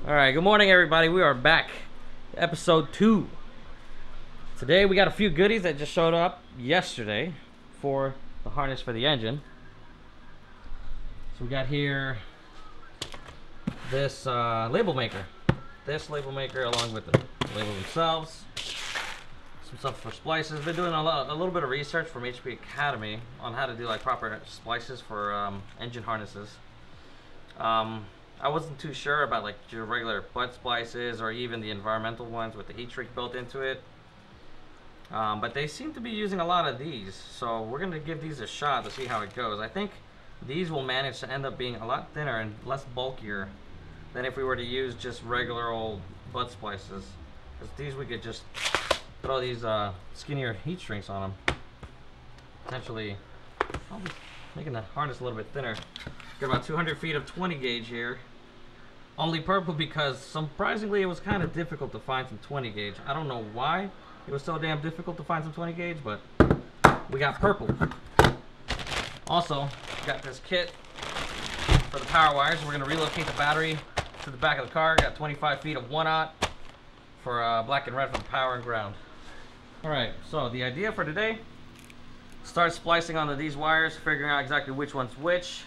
Alright, good morning everybody. We are back. Episode 2. Today we got a few goodies that just showed up yesterday for the harness for the engine. So we got here this label maker. This label maker along with the label themselves. Some stuff for splices. Been doing a little bit of research from HP Academy on how to do like proper splices for engine harnesses. I wasn't too sure about like your regular butt splices or even the environmental ones with the heat shrink built into it. But they seem to be using a lot of these, so we're going to give these a shot to see how it goes. I think these will manage to end up being a lot thinner and less bulkier than if we were to use just regular old butt splices. Because these we could just throw these skinnier heat shrinks on them. Potentially probably making the harness a little bit thinner. Got about 200 feet of 20 gauge here. Only purple because surprisingly it was kind of difficult to find some 20 gauge. I don't know why it was so damn difficult to find some 20 gauge, but we got purple. Also, got this kit for the power wires. We're going to relocate the battery to the back of the car. Got 25 feet of 1/0 for black and red for the power and ground. Alright, so the idea for today, start splicing onto these wires, figuring out exactly which one's which,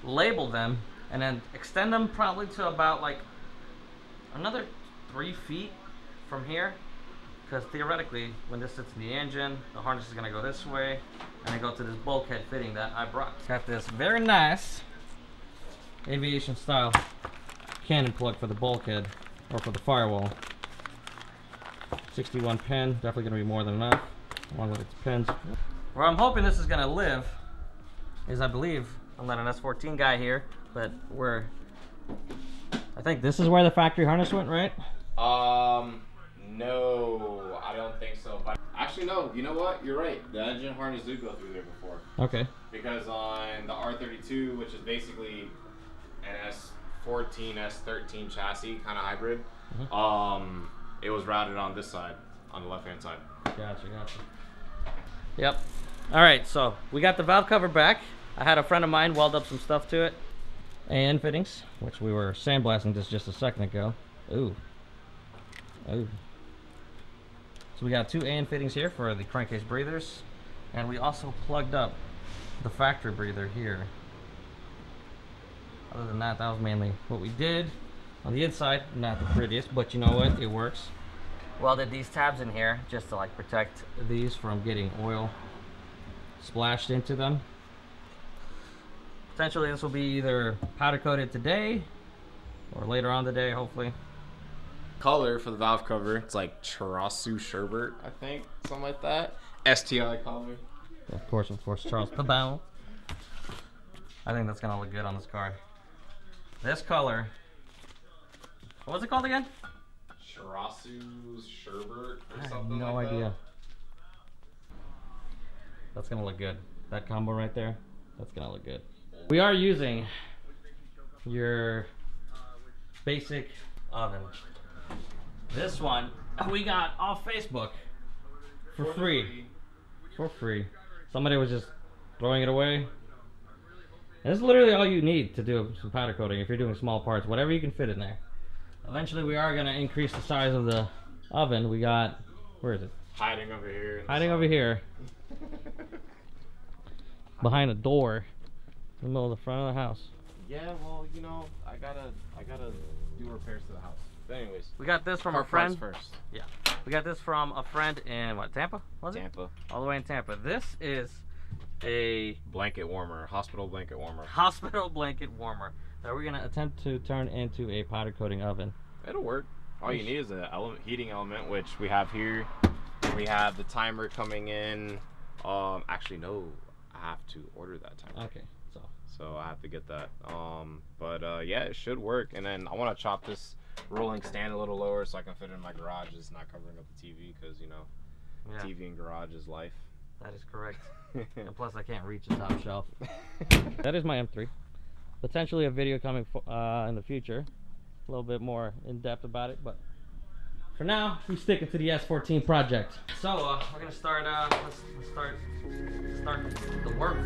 label them, and then extend them probably to about like another 3 feet from here, because theoretically when this sits in the engine, the harness is going to go this way and then go to this bulkhead fitting that I brought. Got this very nice aviation style cannon plug for the bulkhead or for the firewall. 61 pin, definitely going to be more than enough along with its pins. Where I'm hoping this is going to live is, I believe, I'm not an S14 guy here, but I think this is where the factory harness went, right? No, I don't think so. But actually, no. You know what? You're right. The engine harness did go through there before. Okay. Because on the R32, which is basically an S14, S13 chassis, kind of hybrid, it was routed on this side, on the left-hand side. Gotcha. Yep. All right, so we got the valve cover back. I had a friend of mine weld up some stuff to it. And fittings, which we were sandblasting this just a second ago. Ooh. So we got 2 AN fittings here for the crankcase breathers. And we also plugged up the factory breather here. Other than that, that was mainly what we did. On the inside, not the prettiest, but you know what? It works. Welded these tabs in here just to like protect these from getting oil splashed into them. Potentially this will be either powder coated today or later on today, hopefully. Color for the valve cover, it's like Charasu Sherbert, I think, something like that. STI color. Of course, Charles Pabao. I think that's gonna look good on this car. This color, what was it called again? Charasu Sherbert or I something have no like idea. that. That's gonna look good. That combo right there, that's gonna look good. We are using your basic oven. This one we got off Facebook for free. For free. Somebody was just throwing it away. And this is literally all you need to do some powder coating if you're doing small parts, whatever you can fit in there. Eventually we are going to increase the size of the oven. We got, where is it? Hiding over here. Hiding over here. Behind a door. In the middle of the front of the house. Yeah, well, you know, I gotta do repairs to the house. But anyways, we got this from a friend first. Yeah, we got this from a friend in what, Tampa? Was it? Tampa. All the way in Tampa. This is a Blanket warmer, hospital blanket warmer. Hospital blanket warmer that we're gonna attempt to turn into a powder coating oven. It'll work. All you need is a heating element, which we have here. We have the timer coming in. Actually, no, I have to order that timer. Okay. So I have to get that. Yeah, it should work. And then I want to chop this rolling stand a little lower so I can fit it in my garage. It's not covering up the TV because, you know, yeah. TV in garage is life. That is correct. And plus I can't reach the top shelf. That is my M3. Potentially a video coming in the future. A little bit more in depth about it, but for now, we stick it to the S14 project. So we're gonna start. Let's start the work.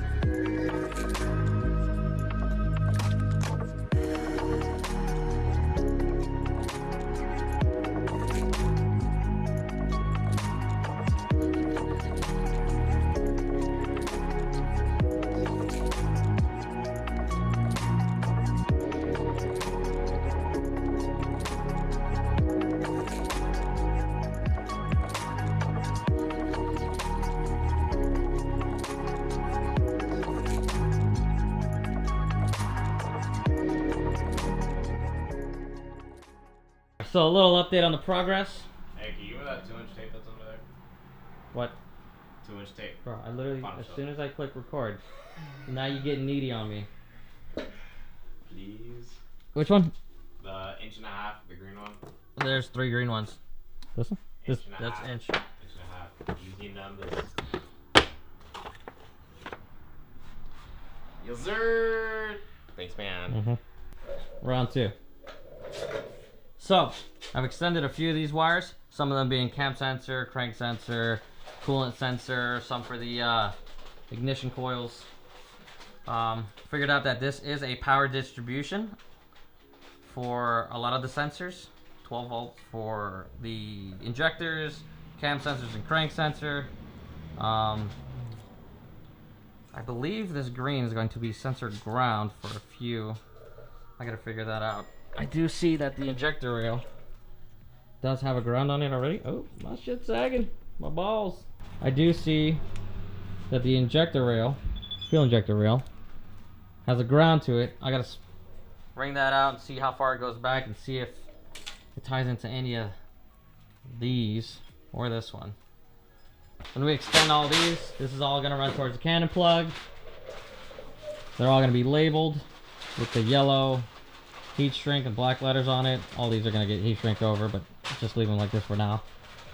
so a little update on the progress. Hey, can you give me that 2-inch tape that's under there? What? 2-inch tape. Bro, I literally, Bottom as shelf. soon as I click record, now you get needy on me. Please. Which one? The 1.5 inch, the green one. There's 3 green ones. This one? Inch and a That's half. inch. 1.5 inch. Easy numbers. Yes, sir. Thanks, man. Round 2. So, I've extended a few of these wires. Some of them being cam sensor, crank sensor, coolant sensor, some for the ignition coils. Figured out that this is a power distribution for a lot of the sensors. 12 volts for the injectors, cam sensors and crank sensor. I believe this green is going to be sensor ground for a few. I gotta figure that out. I do see that the injector rail does have a ground on it already. Oh, my shit's sagging. My balls. I do see that the injector rail, fuel injector rail, has a ground to it. I gotta bring that out and see how far it goes back and see if it ties into any of these or this one. When we extend all these, this is all gonna run towards the cannon plug. They're all gonna be labeled with the yellow heat shrink and black letters on it. All these are gonna get heat shrink over, but just leave them like this for now.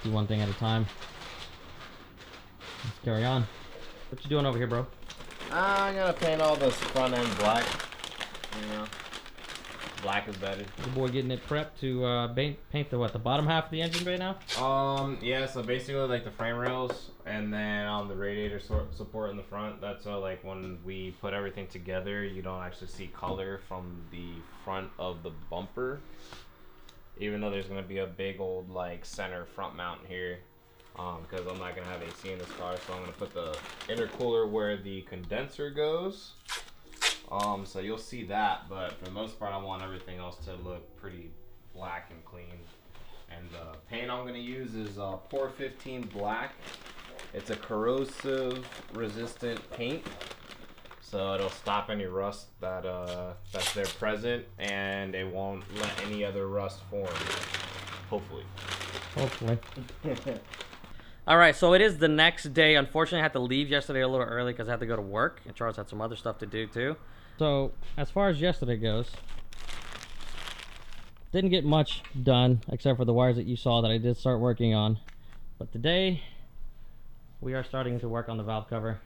Do one thing at a time. Let's carry on. What you doing over here, bro? I'm gonna paint all this front end black. You know, black is better. Your boy getting it prepped to paint the what? The bottom half of the engine bay now? Yeah. So basically, like the frame rails, and then on the radiator support in the front. That's like when we put everything together, you don't actually see color from the front of the bumper, even though there's gonna be a big old like center front mount here. Because I'm not gonna have AC in this car, so I'm gonna put the intercooler where the condenser goes. So you'll see that, but for the most part, I want everything else to look pretty black and clean. And the paint I'm gonna use is Pour 15 Black. It's a corrosive resistant paint, so it'll stop any rust that's there present, and it won't let any other rust form. Hopefully. Hopefully. All right, so it is the next day. Unfortunately, I had to leave yesterday a little early because I had to go to work, and Charles had some other stuff to do too. So as far as yesterday goes, didn't get much done except for the wires that you saw that I did start working on. But today, we are starting to work on the valve cover.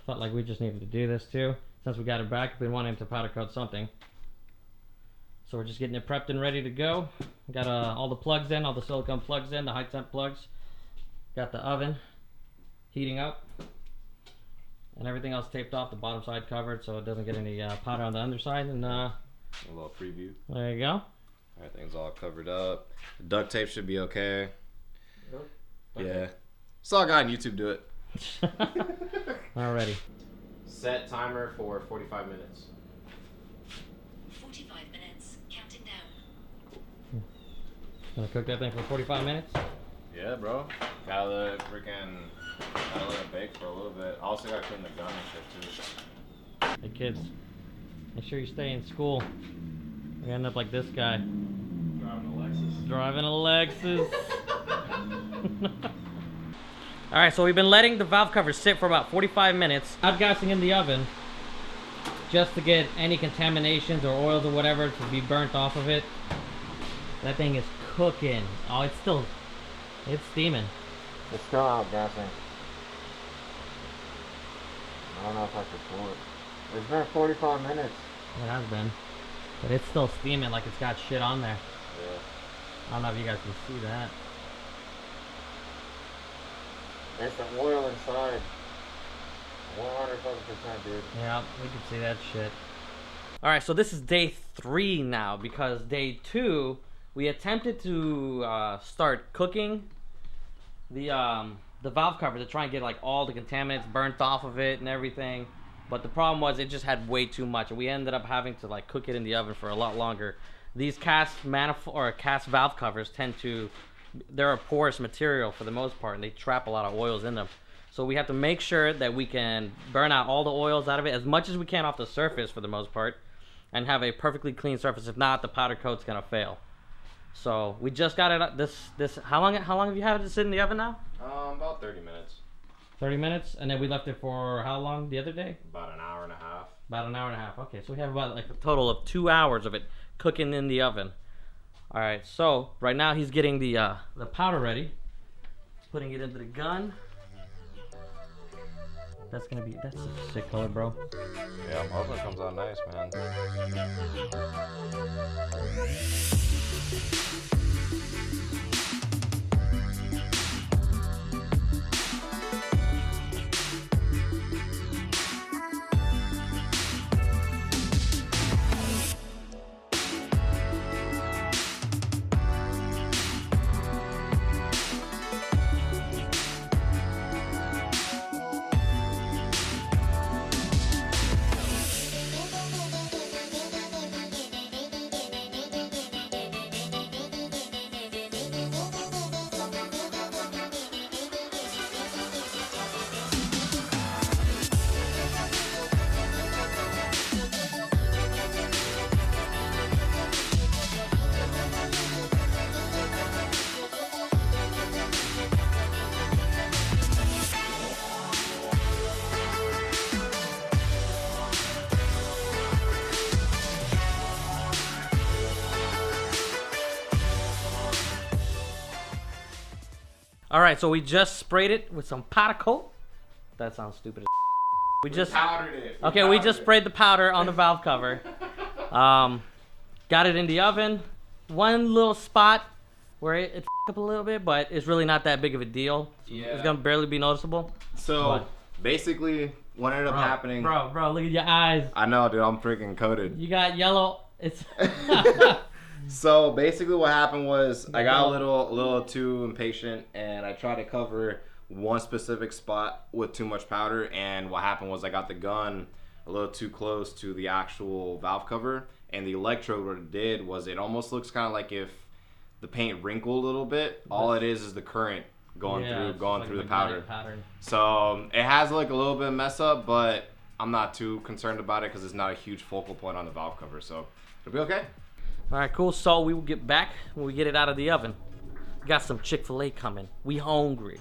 Felt like we just needed to do this too. Since we got it back, we've been wanting to powder coat something. So we're just getting it prepped and ready to go. Got all the plugs in, all the silicone plugs in, the high temp plugs. Got the oven heating up. And everything else taped off, the bottom side covered so it doesn't get any powder on the underside. And a little preview. There you go. Everything's all covered up. The duct tape should be okay. Yep. Yeah. Saw a guy on YouTube do it. Alrighty. Set timer for 45 minutes. 45 minutes, counting down. Gonna cook that thing for 45 minutes? Yeah, bro. Gotta let it bake for a little bit. I also gotta clean the gun and shit too. Hey kids, make sure you stay in school. You end up like this guy. Driving a Lexus. Alright, so we've been letting the valve cover sit for about 45 minutes, outgassing in the oven, just to get any contaminations or oils or whatever to be burnt off of it. That thing is cooking. Oh, it's steaming. It's still outgassing. I don't know if I should pull it. It's been 45 minutes. It has been. But it's still steaming like it's got shit on there. Yeah. I don't know if you guys can see that. There's some oil inside. 100%, dude. Yeah, we can see that shit. Alright, so this is day 3 now, because day 2, we attempted to start cooking the valve cover to try and get like all the contaminants burnt off of it and everything. But the problem was it just had way too much, and we ended up having to like cook it in the oven for a lot longer. These cast manifold or cast valve covers they're a porous material for the most part, and they trap a lot of oils in them. So we have to make sure that we can burn out all the oils out of it as much as we can off the surface for the most part. and have a perfectly clean surface. If not, the powder coat's gonna fail. So we just got it. How long have you had it sit in the oven now? About 30 minutes. 30 minutes, and then we left it for how long the other day? About an hour and a half. About an hour and a half. Okay, so we have about like a total of 2 hours of it cooking in the oven. All right, so right now he's getting the powder ready, putting it into the gun. That's a sick color, bro. Yeah, I'm hoping it comes out nice, man. All right, so we just sprayed it with some powder coat. That sounds stupid. We just powdered it. Okay, we just sprayed the powder on the valve cover. Got it in the oven. One little spot where it up a little bit, but it's really not that big of a deal. Yeah. It's gonna barely be noticeable. So basically, what ended up happening? Bro, look at your eyes. I know, dude. I'm freaking coated. You got yellow. It's. So basically, what happened was I got a little too impatient, and I tried to cover one specific spot with too much powder. And what happened was I got the gun a little too close to the actual valve cover, and the electrode. What it did was it almost looks kind of like if the paint wrinkled a little bit. All it is the current going through the powder. So it has like a little bit of mess up, but I'm not too concerned about it because it's not a huge focal point on the valve cover, so it'll be okay. All right, cool. So we will get back when we get it out of the oven. We got some Chick-fil-A coming. We hungry.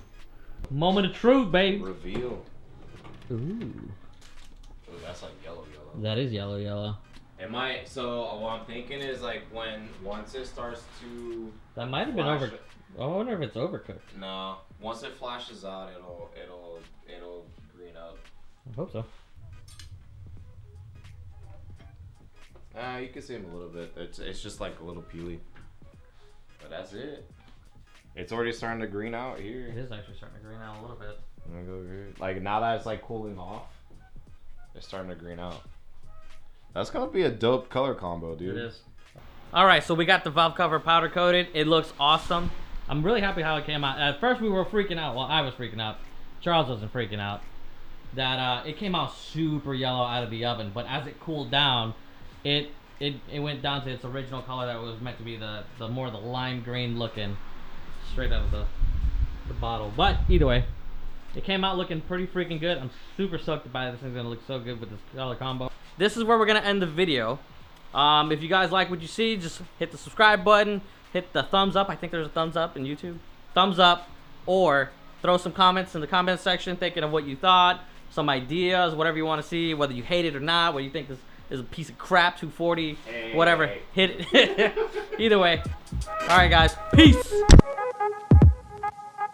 Moment of truth, baby. Reveal. Ooh. Ooh, that's like yellow. That is yellow. It might. So what I'm thinking is like once it starts to. That might have been over. I wonder if it's overcooked. No, once it flashes out, it'll green up. I hope so. You can see them a little bit. It's just like a little peely. But that's it. It's already starting to green out here. It is actually starting to green out a little bit. I'm gonna go over here. Like now that it's like cooling off, it's starting to green out. That's gonna be a dope color combo, dude. It is. All right, so we got the valve cover powder coated. It looks awesome. I'm really happy how it came out. At first we were freaking out. Well, I was freaking out. Charles wasn't freaking out. That it came out super yellow out of the oven, but as it cooled down, it went down to its original color that was meant to be the more the lime green looking, straight out of the bottle. But either way, it came out looking pretty freaking good. I'm super stoked to buy this. Thing's gonna look so good with this color combo. This is where we're gonna end the video. If you guys like what you see, just hit the subscribe button, hit the thumbs up. I think there's a thumbs up in YouTube. Thumbs up, or throw some comments in the comment section thinking of what you thought, some ideas, whatever you want to see, whether you hate it or not, whether you think this is a piece of crap, 240, whatever. Hit it. Either way. All right, guys. Peace.